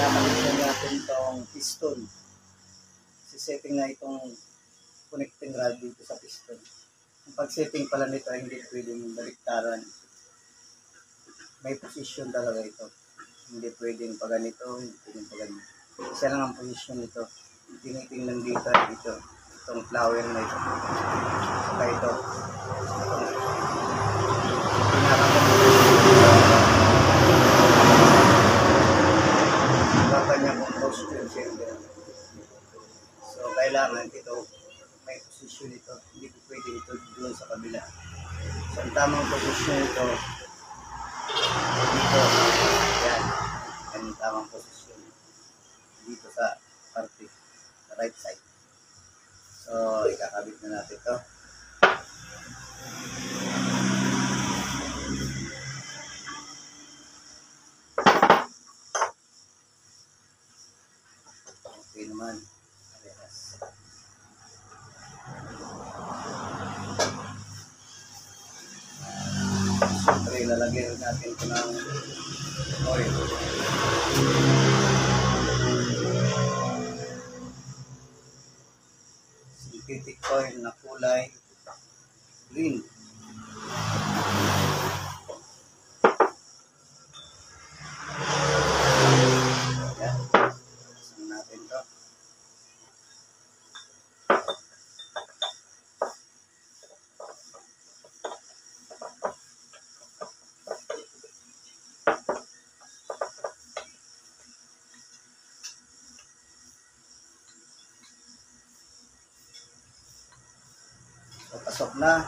Kakalitan natin itong piston. Sisetting na itong connecting rod dito sa piston. Ang pag-setting pala nito ay hindi pwedeng baliktaran. May position talaga ito. Hindi pwedeng pa ganito, hindi pwedeng pa ganito. Isa lang ang position nito. Tinitingnan dito ay ito. Itong flower na ito. Saka ito. Kanya kung posture siya. So, kailangan ito, may position ito. Hindi ko pwede ito doon sa kabila. So, ang tamang position ito, dito. Yan. Yan ang tamang position. Dito sa parte, sa right side. So, ikakabit na natin ito. Okay naman. Yes. Siyempre, lalagyan natin ito ng oil. Synthetic oil na kulay green. Yan. Saan natin ito. So, pasok na.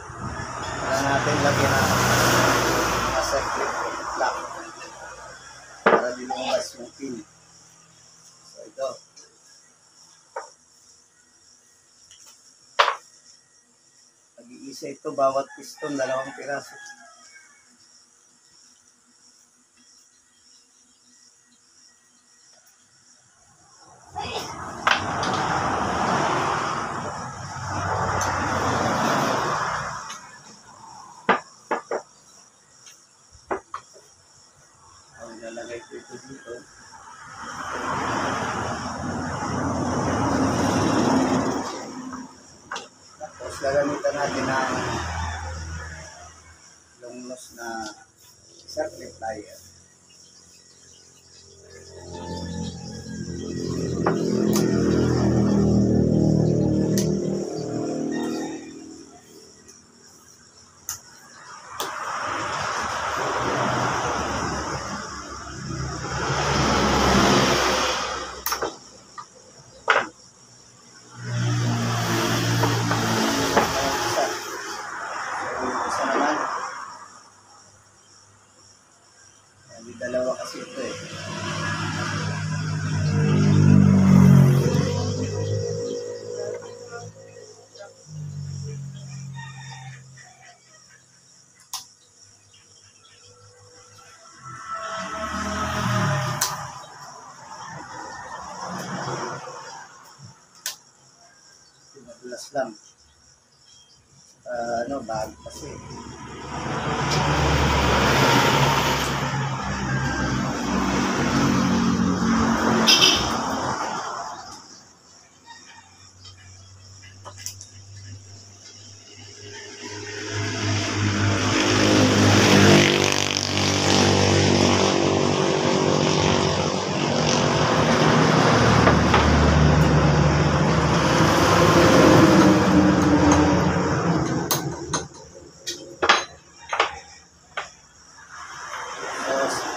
Para natin lagyan na mga circuit lock para di lumas yung pin. So, ito. Nag-iisa ito bawat piston, 2 piraso. Lalagay ko ito dito. Tapos gagamitan natin ng long nose na circuit plier. Dalawa kasi ito eh. Madulas lang. Bago kasi.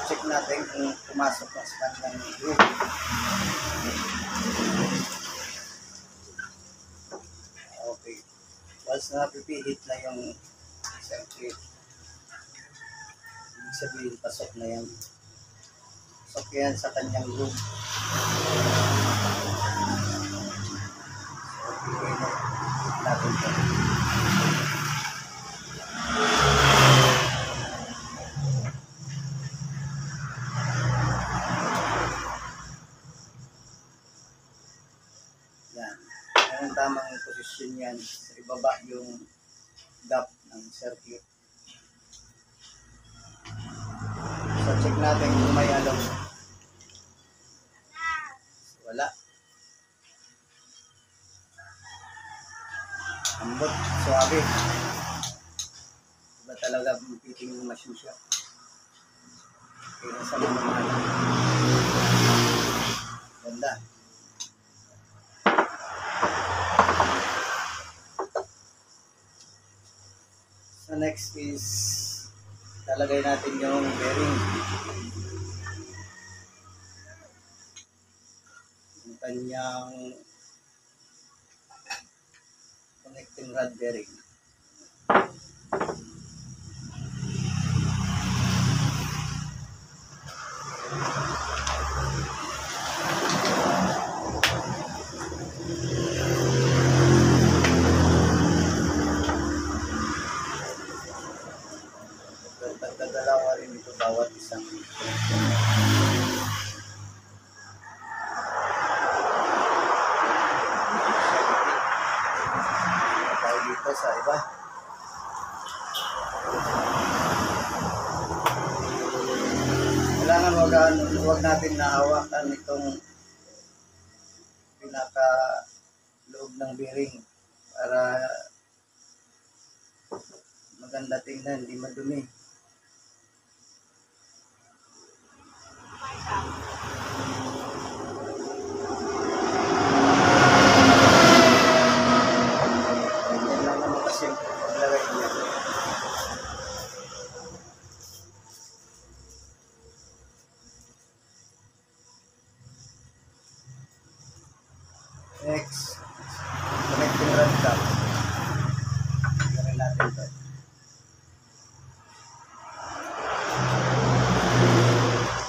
Check natin kung pumasok na sa kanyang group. Okay. Once na pipihit na yung circuit, ibig sabihin pasok na yan. Pasok yan sa kanyang group. So, pipihit natin ito. Ang tamang posisyon yan, sa ibaba yung gap ng circuit. So check natin kung may alog. Ambot, suabe. Iba talaga ang fitting ng machine siya. Kaya sa mga mahal. Ganda. So next is talagay natin yung bearing. Yung kanyang connecting rod bearing. Nagdadalawa rin ito bawat isang tayo dito sa iba. Kailangan wag natin nahawakan itong pinaka loob ng bearing para maganda tingnan, hindi madumi. Yan lang naman kasi yung paglagay niya. Next, connecting rod cap. Gawin natin ito.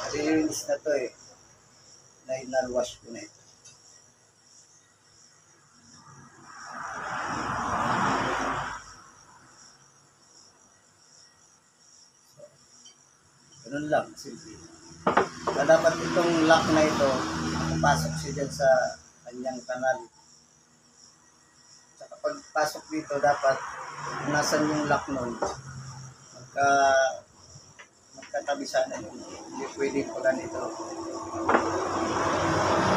Release na ito eh. Final wash ko na ito. Ganun lang, simple. Dapat itong lock na ito, pasok siya dyan sa kanyang kanal. Saka pagpasok dito, dapat nasan yung lock nun, magkatabi sana yun. Hindi pwede po ganito.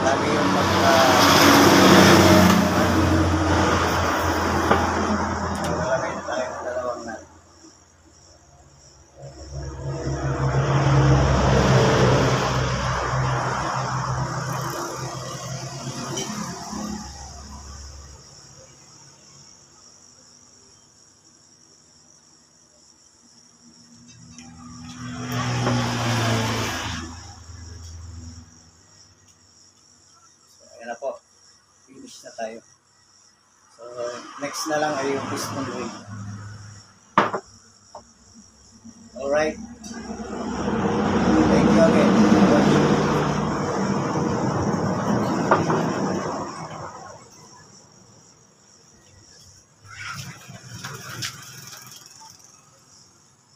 Lagi yung malalagay na tayo ng dalawang nal. Ayan na po. Finish na tayo. So, next na lang ay yung piston ring. Alright.